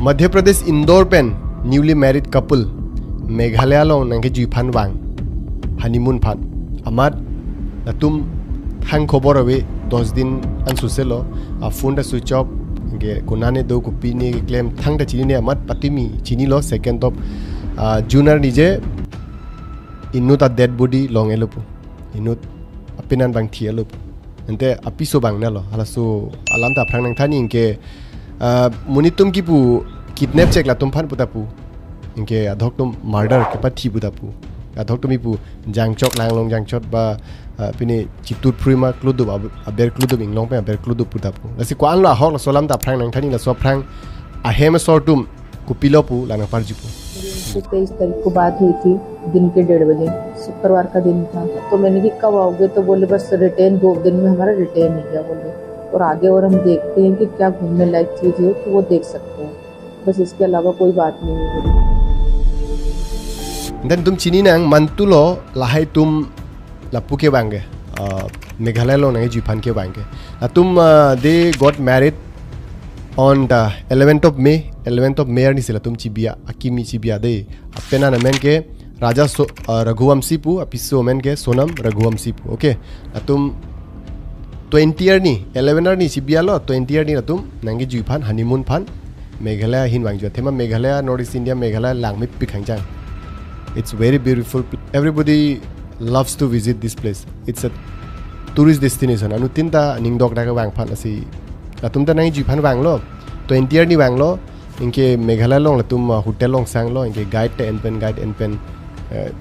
मध्य प्रदेश इंदौर पेन newly married couple Meghalaya लो नंगे जुई फान वांग हनीमून फान अमात तुम थांग खबर अवे 10 दिन अनसुसेलो फोन दा स्विच ऑफ गे कोनाने दो कुपी ने क्लेम थांग दा चिनी ने अमात पतिमी चिनी लो सेकंड ऑफ जूनर निजे इनुत आ डेड बॉडी लोंग एलोपु इनुत पेनान बांग थी एलोपु नंते अपिसो बांग नालो हलासो अलाम ता फ्रांग नंग थानी इनके मुनि तुम की पु किडनैप चेक ला तुम फान पुतापु इनके अधोक तुम मर्डर के पाथी पुतापु अधोक तुम इपु जांगचोक लांगलोंग जांगचोट बा पिने चितुर फ्रीमा क्लुदु अबेर क्लुदु इंगलोंग पे अबेर क्लुदु पुतापु लसी क्वान ला हक सोलाम ता फ्रांग नंग थानी ला सो फ्रांग अहेम सोरटुम कुपिलोपु लांग पारजिपु 23 तारीख को बात हुई थी दिन के 1:30 बजे शुक्रवार का दिन था तो मैंने कि कब आओगे तो बोले बस रिटर्न 2 दिन में हमारा रिटर्न हो गया बोले और आगे और हम देखते हैं कि क्या घूमने लायक चीज़ है तो वो देख सकते हैं बस इसके अलावा कोई बात नहीं है। देन तुम चिनी नंग मंतुलो लाहाई तुम लप्पू के बांगे मेघालय लो नंगे जुफान के बांगे तुम they got married on the 11th of May ni sila tum chibia akimi chibia de apena na men ke raja raghuwamsi pu apiso men ke sonam raghuwamsi pu okay atum 20 year ni 11 year ni chibia lo 20 year ni atum nangi juiphan honeymoon phan meghalaya hin wang jo thema meghalaya north east india meghalaya langmi pikhangjang it's very beautiful everybody loves to visit this place it's a tourist destination anu tinta ningdok da ka wang phan asi तुम तो नहीं जुफान वांग लो 20 year नहीं वांग लो इनके मेघालय लोंग तुम hotel लोंग सांग लो इनके guide N pen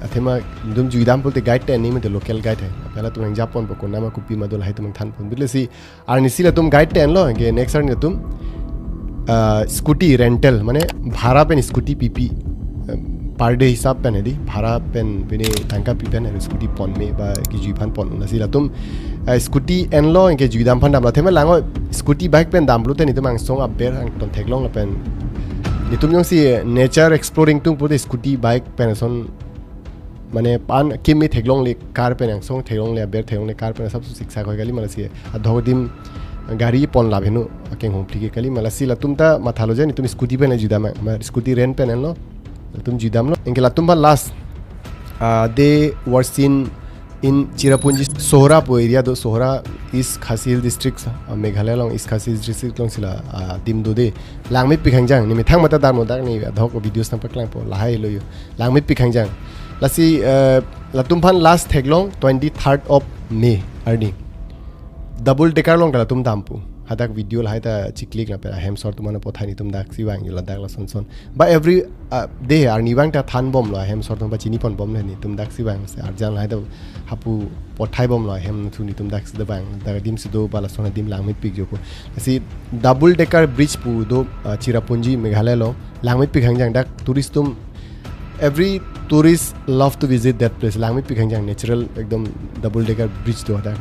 अथेमा तुम जुइदाम बोलते गाइड एन नहीं में तो लोकल गाइड है पहला तुम जापान पर कोना में कुपी में दो लाई तुम थान फोन बिल्ले सी आर निसी तुम गाइड एन लो इनके नेक्स्ट ईयर तुम स्कूटी रेंटल माने भाड़ा पेन स्कूटी पीपी पर डे हिसाब पेन है दी भाड़ा पेन बिने तंका पी पेन है स्कूटी पॉन में बा की जुइफान पॉन नसी तुम स्कूटी एन लो इनके जुइदाम फन दाम थे मैं लांगो स्कूटी बाइक पेन दाम लो ते नहीं तो मांग सोंग अबेर अंग टन थेगलोंग पेन नि तुम योंग सी नेचर एक्सप्लोरिंग तुम पुरे स्कूटी बाइक पेन सोन माने पान किमी थेगलोंग ले कार पेन अंग सोंग थेगलोंग ले अबेर थेगलोंग ले कार पेन सब शिक्षा कोई गली मलसी अधोदिम गाड़ी पॉन लाभेनु अकेंग होम ठीक कली मलसी ला तुम ता मथालो जे नि तुम स्कूटी पेन जुइदाम स्कूटी रेंट पेन लो तुम जुइदाम लो इनके ला तुम बा last they were seen in Cherrapunji Sohra पो एरिया दो Sohra east Khasi hill district Meghalaya लोंग ईस्ट खासी डिस्ट्रिक्ट लोंग सिला दिम दो दे लांगमित पिखांजांग नि मिथांग मता दाम मोदाक नि धक वीडियोस नंपर क्लां पो लाहाय लोयो लांगमित पिखांजांग लासी लतुमफान लास्ट थेगलोंग 23rd of May अर्निंग डबल डेकर लोंग ला तुम दाम पो हादाक वीडियो लाहाय ता चिक्लिक ना पेरा हेम सॉर्ट तुमना पोथानी तुम दाक सिवांग यो लदाक ला सोन बा एवरी डे अर्निवांग ता थान बम लो हेम सॉर्ट बा चिनी पन बम नि तुम दाक सिवांग से अर्जान लाहाय ता हापु पथाय बम लो हेम थुनी तुम दाक सिदा बांग दा दिम सिदो बाला सोना दिम लांगमित पिक जोको asi डबल डेकर ब्रिज पु दो चिरापुंजी मेघालय लो लांगमित पिक हंगजांग दाक टूरिस्ट तुम every tourist love to visit that place लांगमित पिक हंगजांग नेचुरल एकदम डबल डेकर ब्रिज दो दा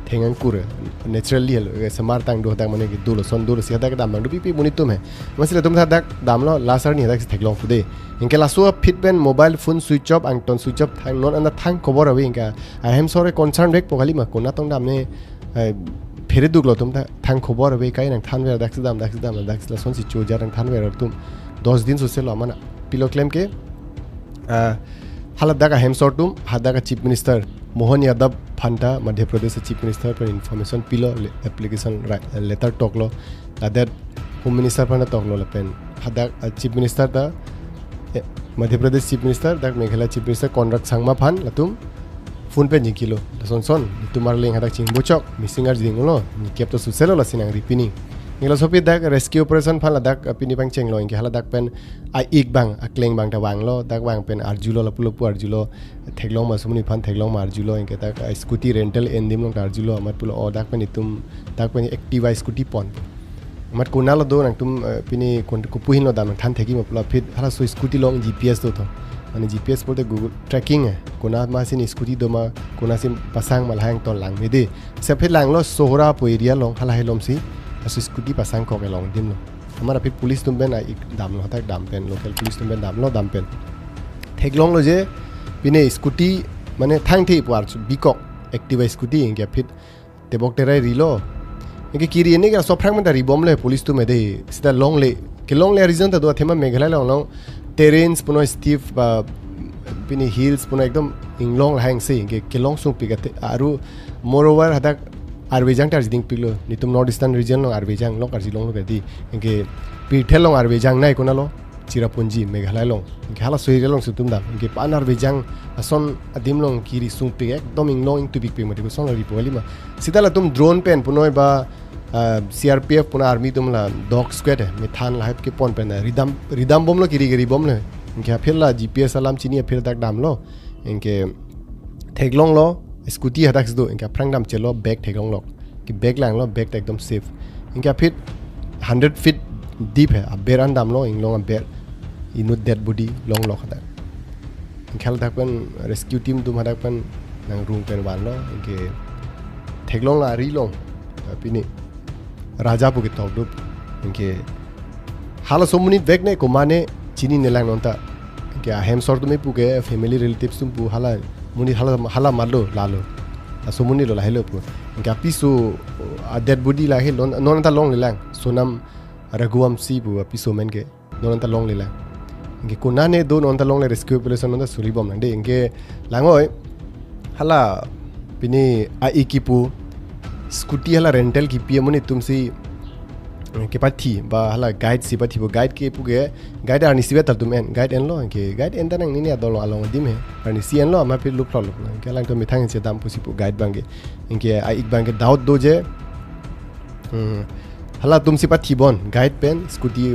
थेंगन कुरे नेचुरली हेलो समार तांग दो दा माने कि दुलो सोन दुलो सिदा का दाम दो पीपी मुनि तुम है मसले तुम था दाक दाम लो लासर नि दाक थेगलोंग फुदे इनके लासो फिट पेन मोबाइल फोन स्विच ऑफ अंग टन स्विच ऑफ थांग नॉन अंदा थांग खबर अवे इनका आई एम सॉरी कंसर्न रेक पोखाली मा कोना तंग दाम ने फेरे दुगलो तुम था थांग खबर अवे काई नंग थान वे दाक दाम लासोन सि चोजा नंग थान वे तुम 10 दिन सोसे लो माना पिलो क्लेम के हालत दाका हेमसोर तुम हादा का चीफ मिनिस्टर मोहन यादव फंटा मध्य प्रदेश चीफ मिनिस्टर पर इन्फॉर्मेशन पिलो एप्लीकेशन लेटर टोकलो दैट होम मिनिस्टर पर टोकलो लेपेन हादा चीफ मिनिस्टर दा मध्य प्रदेश चीफ मिनिस्टर दा Meghalaya chief minister contract Sangma फान लतुम फोन पे जिकिलो सोन तुम्हार लिंक हादा चिंगबो चक मिसिंगर जिंगलो केप तो सुसेलो लसिनांग रिपिनी निगला सोपि दाक रेस्क्यू ऑपरेशन फाला दाक पिनी बांग चेंगलो इनके हाला दाक पेन आ इक बांग अक्लेंग बांग ता वांगलो दाक वांग पेन आरजुलो लपुलपु आरजुलो थेगलों मासुमनि फान थेगलों मारजुलो इनके दाक स्कूटी रेंटल एंडिम लोंग आरजुलो अमत पुलो ओ दाक पेन तुम दाक पेन एक्टिवा स्कूटी पॉन अमत कोनालो दो नंग तुम पिनी कुपुहिन लो दाम थान थेगी मपुला फिर हाला सो स्कूटी लोंग जीपीएस दो तो माने जीपीएस बोलते गूगल ट्रैकिंग है कोना मासिन स्कूटी दोमा कोना सिम पसांग मलहांग तो लांग मेदे से फिर लांगलो सोहरा पो एरिया लोंग हाला हेलोमसी असो स्कूटी पसांग को के लोंग दिन लो हमारा फिर पुलिस तुम बेन एक दाम लो हता दाम पेन लोकल पुलिस तुम बेन दाम पेन थेगलोंग लो जे पिने स्कूटी माने थांग थे पार बिकॉक एक्टिवा स्कूटी इनके फिर तेबोक तेराई रिलो इनके किरी ने के सोफ्रांग में रिबोम ले पुलिस तुम दे सीधा लोंग ले kilong le reason ta do thema Meghalaya long terrains puno steep ba pini hills puno ekdom inglong hang se ke kilong sung pigate aru moreover hadak arvejang tar jiding pilo nitum north eastern region long arvejang long arjilong lo gadi ke pithel long arvejang nai kunalo Chirapunji Meghalaya long ke hala soire long sutum da ke pan arvejang ason adim long kiri sung pig ekdom inglong tu big pig mati ko son ri poli ma sidala tum drone pen punoi ba CRPF puna army tum la dog squad hai mithan la ke pon pen ridam bom lo kiri bom le ke phela GPS alam chini phel dak dam lo enke theglong lo scooty hadak do enke prang dam chelo back theglong lo ki back lang lo back ekdom safe enke fit 100 feet deep hai aberan dam lo inglong ber inut dead body long lo hadak enke hal dak pen rescue team tum hadak pen nang room pen wan lo enke theglong la ri long pini raja pu ke tok dup enke hala somuni back ne ko mane chini nelang nonta ke hem sort me pu ke family relatives tum pu hala muni hala malo lalo asumuni lo lahelo pu ke apisu a dead body la he non ta long lelang sonam raguam si pu apisu men ke non ta long lelang ke kunane do non ta long le rescue operation non ta suri bom nang de ke langoi hala pini a ikipu scooty hala rental ki pia muni tumsi ke pathi ba hala guide si pathi bo guide ke puge guide ani sibe tal tumen guide en lo ke guide en tanang ni adolo along dim he ani si en lo ma phi lup lo ke lang to mithang che dam pusi pu guide bange ke ai ik bange daud do je hala tum si pathi bon guide pen scooty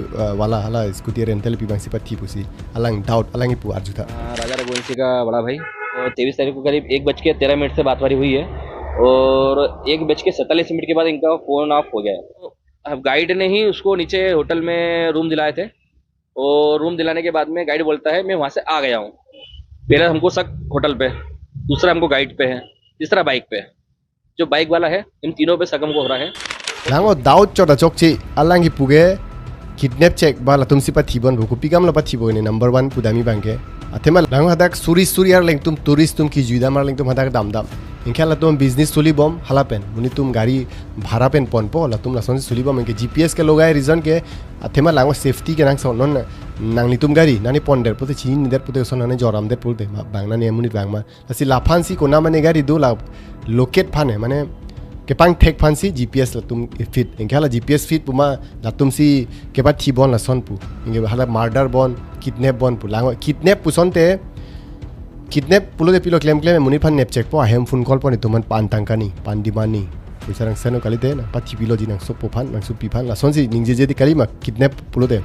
wala hala scooty rental pi bang si pathi pusi alang daud alang pu arjuta राजा रघुवंशी का बड़ा भाई। और 23 तारीख को करीब 1:13 से बात हुई है और 1:47 के बाद इनका फ़ोन ऑफ हो गया है। तो अब गाइड ने ही उसको नीचे होटल में रूम दिलाए थे और रूम दिलाने के बाद में गाइड बोलता है मैं वहाँ से आ गया हूँ। पहले हमको शक होटल पे, दूसरा हमको गाइड पे है, तीसरा बाइक पे। जो बाइक वाला है इन तीनों पे शक हमको हो रहा है। lango daud chota chokchi alangi puge kidnap check bala tumsi pa thibon bu kupigam la pa thibo ni number 1 pudami bange athema lango hadak suri ar leng tum tourist tum ki juida mar leng tum hadak dam inkhala tum business soli bom hala pen muni tum gari bhara pen pon po la tum la son soli bom ke GPS ke logai reason ke athema lango safety ke nang son non nang ni tum gari nani ponder pote chin der pote son nani joram der pote bangna ne muni bangma asi la phansi ko na mane gari do la locate phane mane ke pang thek phansi GPS la tum fit inkhala GPS fit puma la tum si ke ba thi bon la son pu inge hala murder bon kidnap bon pu lango kidnap pu son te kidnap pulo de pilo claim muni phan nep check po ahem phone call po ni tuman pan tangka ni pan dimani puisarang seno kalite na pathi pilo jinang so po phan nang su pi phan la son si ningje je di kalima kidnap pulo de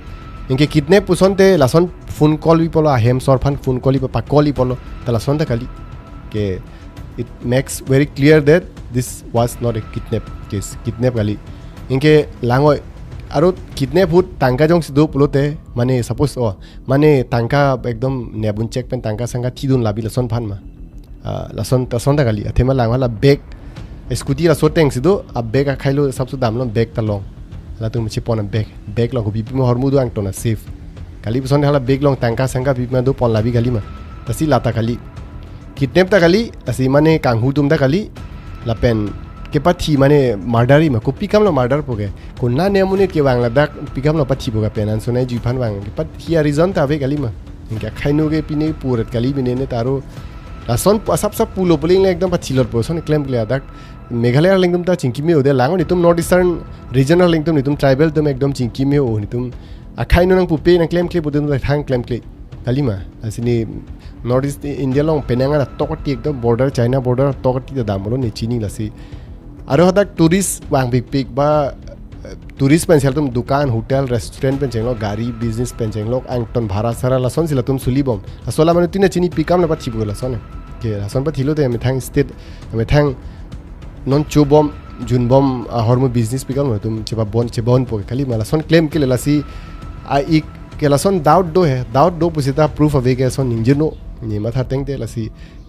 inge kidnap pu son te la son phone call bi polo ahem sor phan phone call pa call polo ta la son ta kali ke it makes very clear that this was not a kidnap case kidnap kali inge lango aro kidnap hut tangka jong sido pulote mane suppose mane tangka ekdom nebun check pen tangka sanga thidun labi lason phan ma lason ta son da kali athema langwa la bag scooty la so teng sido a bag a khailo sabsu dam lon bag ta long la tum chi pon bag long ko bipi mo ahormu do ang tona safe kali son hala bag long tangka sanga bipi ma do pon labi kali ma tasi lata kali kidnap ta kali asi mane kanghu tum da kali la pen ke pathi mane murderi ma ko pikam lo murder poge ko na ne mune ke wang la dak pikam lo pathi poga penan so nai ju phan wang ke pat hi reason ta ve kali ma inga khainu ge pine purat kali bine ne taro rason sap pulo poling le ekdom pathi lor po son claim kle dak Meghalaya lengdom ta chingki me ode lango ni tum north eastern regional lengdom ni tum tribal tum ekdom chingki me o ni tum akhainu nang pupe na claim kle bodun thang claim kle kali ma asini north east India long penanga tokati ekdom border China border tokati da damolo ni chini lasi aro hadak tourist wang big ba tourist pen seltum dukan hotel restaurant pen chenglo gari business pen chenglo angton bhara sara la son sila tum sulibom asola manu tina chini pikam na pathi bola son ke rason pa thilo de methang state methang non chubom junbom ahormu business pikam no tum cheba bon po kali mala son claim ke lasi a ik ke la son doubt do pusita proof of ke son injino ni matha teng de lasi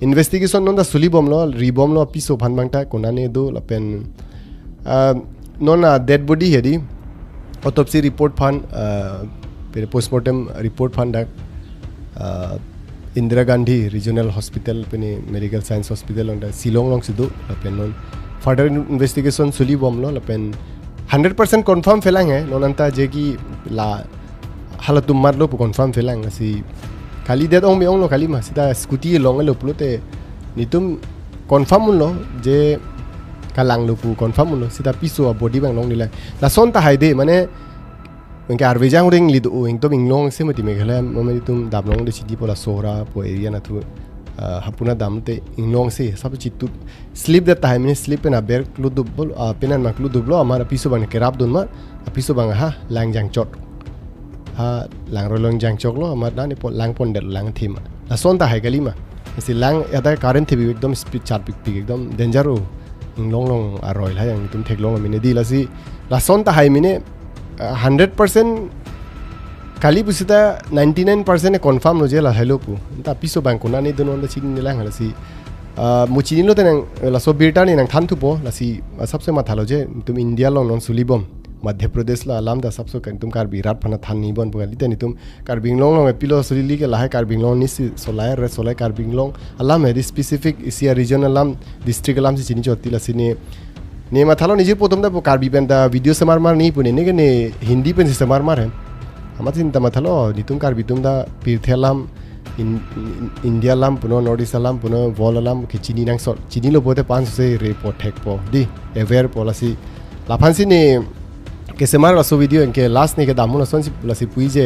investigation non da sulibom lo ribom lo piso phan bangta konane do la pen non dead body hedi autopsy report phan postmortem report phan da Indira Gandhi Regional Hospital pene Medical Science Hospital on da Silong long sido la pen non further investigation sulibom lo la pen 100% confirm felang hai non anta je ki la hala tum mat lo pu confirm felang si kali det ong me ong lo kali ma sita scooty long lo pulote ni tum confirm lo je kalang lo pu confirm lo sita piso body bang long ni la la son ta haide mane engke arvejang ring lidu eng to ming long se mati Meghalaya mame tum dam long de chidi pola sora po area na tu hapuna dam te ing long se sab chitu sleep that time ni sleep na ber klu dubol penan ma klu dublo amara piso bang kerap don ma piso bang ha lang jang chot ha lang rolong jang chok lo amar da ni po lang pon det lang thim la son ta hai gali ma si lang ada current thi ekdom speed chat pik pik ekdom danger o ing long long aroi la yang tum thek long mine di la si la son ta hai mine 100% kali pusita 99% confirm lo je la hello pu ta piso bang kona ni don da chin ni lang la si muchini lo tenang la so birta ni nang than thu po la si sabse ma thalo je tum India lo non sulibom Madhya Pradesh La alam da sabso kan tum karbi rat phana than ni bon pugali tani tum karbing long long pilo solili ke lahe karbing long ni solai re solai karbing long alam है specific isia region alam district alam si chini choti la sini ne ma thalo niji potom da karbi pen da video samar mar ni pune ne ke ne hindi pen samar mar hai amatin ta ma thalo ni tum karbi tum da pirthelam India lam puno Northeast lam puno vol alam ke chini nang so chini lo bote 500 se report hek po di aware policy la phansi ni keselam la so video en ke last ne ke damu la son si la si puije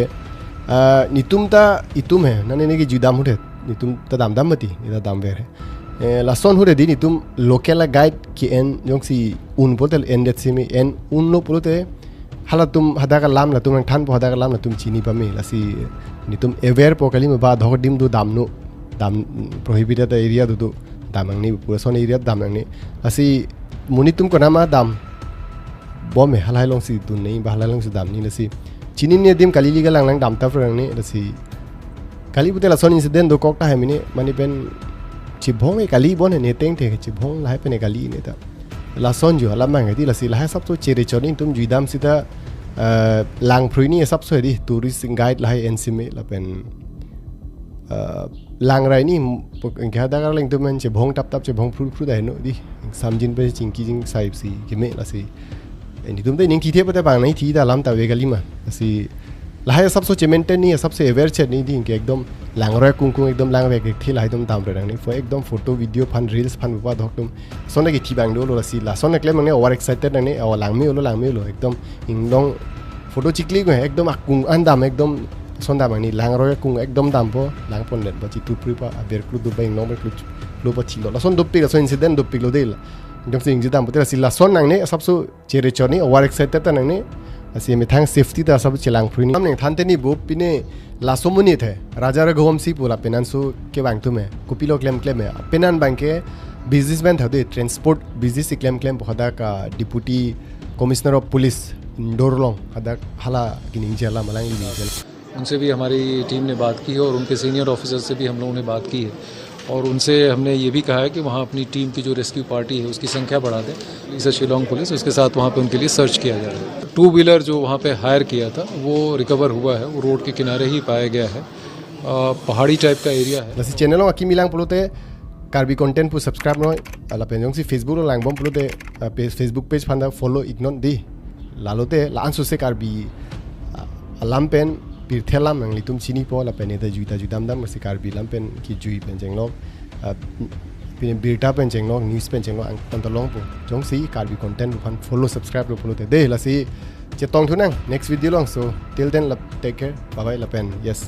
ni tum ta itum hai nane ne ke judam hu ni tum ta dam dam mati ni ta dam ver la son hu di ni tum local guide ki en jong si un botel en det simi en un no pulote hala tum hada ka lam la tum than po hada ka lam la tum chini pa me la si ni tum aware po kali me ba dhok dim du dam no dam prohibited area du damang ni pura son area damang ni asi muni tum ko nama dam bom halai long si tu nei ba halai long si dam ni la si chini ne dim kali liga lang lang dam ta frang ni la si kali bute la son incident do kok ta hai mini mani pen chibhong e kali bon ne teng the chibhong lai pen kali ne ta la son ju ala mang ti la si la hai sab so chere choning tum juidam si ta lang phrui ni sab so di tourist guide lai ensime la pen lang rai ni kya da gar leng tum man chibhong tap tap chibhong phru phru dai no di samjin pe chingki jing sai si ki me la si ni tum te ning thi the pa te bang nei thi da lam ta ve gali ma si la hai sab so chemente ni sab se aware chet ni di ke ekdom lang roi kung kung ekdom lang ve ke thi lai dum tam re rang ni for ekdom photo video fan reels fan ba dhok tum son ki thi bang do lo la si la son klem ne over excited ni aw lang mi lo ekdom ing dong photo chikli ko ekdom akung andam ekdom son da bang ni lang roi kung ekdom dam po lang pon net ba chi tu pri pa aber klu du bang no ba klu lo pa chi lo la son do pi la son incident do pi lo de la dong sing jidam putera sila son nang ne sabsu chere choni over excited ta nang ne asi me thang safety ta sab chilang phri ni amne thante ni bo pine la somuni the raja ra gom si pula penanso ke bang tu me kupilo claim me penan bang ke businessman thade transport business claim hada ka deputy commissioner of police Indore long hada hala kining jela malang ni jela उनसे भी हमारी team ने बात की है और उनके senior officer से भी हम लोगों ने बात की है और उनसे हमने ये भी कहा है कि वहाँ अपनी टीम की जो रेस्क्यू पार्टी है उसकी संख्या बढ़ा दें इसे शिलोंग पुलिस उसके साथ वहाँ पे उनके लिए सर्च किया जा रहा है 2 व्हीलर जो वहाँ पे हायर किया था वो रिकवर हुआ है वो रोड के किनारे ही पाया गया है पहाड़ी टाइप का एरिया है si channel lo aki milang pulote karbi content pu subscribe no ala penjong si Facebook lo lang bom pulote Facebook page phanda follow ignore di lalote la ansu se karbi alam pen pirthelam ang litum chini po la pen da juita judam dam si karbi lam pen ki jui pen jeng lo pin birta pen jeng lo news pen jeng lo ang tan long po jong si karbi content phan follow subscribe lo pulote de la si che tong thunang next video long so till then la take care bye bye la pen yes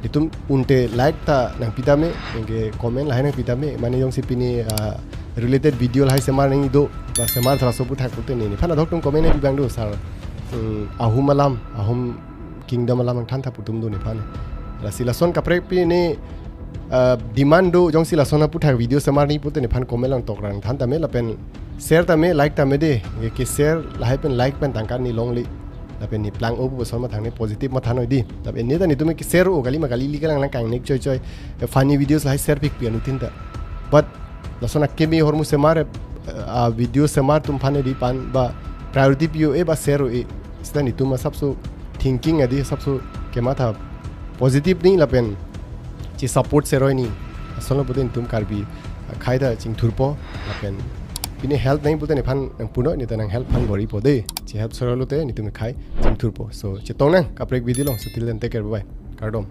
litum unte like ta nang pitame engke comment la nang pitame mane jong si pini related video la semar nang do ba semar thra so pu thak putte ni phana dhok tum comment ni bang do sar ahum alam ahum kingdom alam ang than tha putum do ni phane la silason kapre pi ni demand do jong silason pu thak video semar ni putte ni phan comment lang tok rang than ta me la pen share ta me like ta me de ke share la hai pen like pen tangkan ni long li la pen ni plang o pu son ma thang ni positive ma than oi di la pen ni ta ni tu me share o kali ma kali li kalang lang kang nek choi funny videos la share pic pi anu tin ta but la sona ke mi ahormu semar video semar tum phane di pan ba priority pi o e ba share o e sta ni tu ma sab so thinking adi sab so ke ma tha positive ni la pen chi support seroi ni asolo putin tum karbi khaida ching thurpo la pen pini help nai puta ni phan nang puno ni ta nang help phan bori pode che help sorolo te ni tum khai jim thur po so che tong nang ka break video long so till then take care bye cardom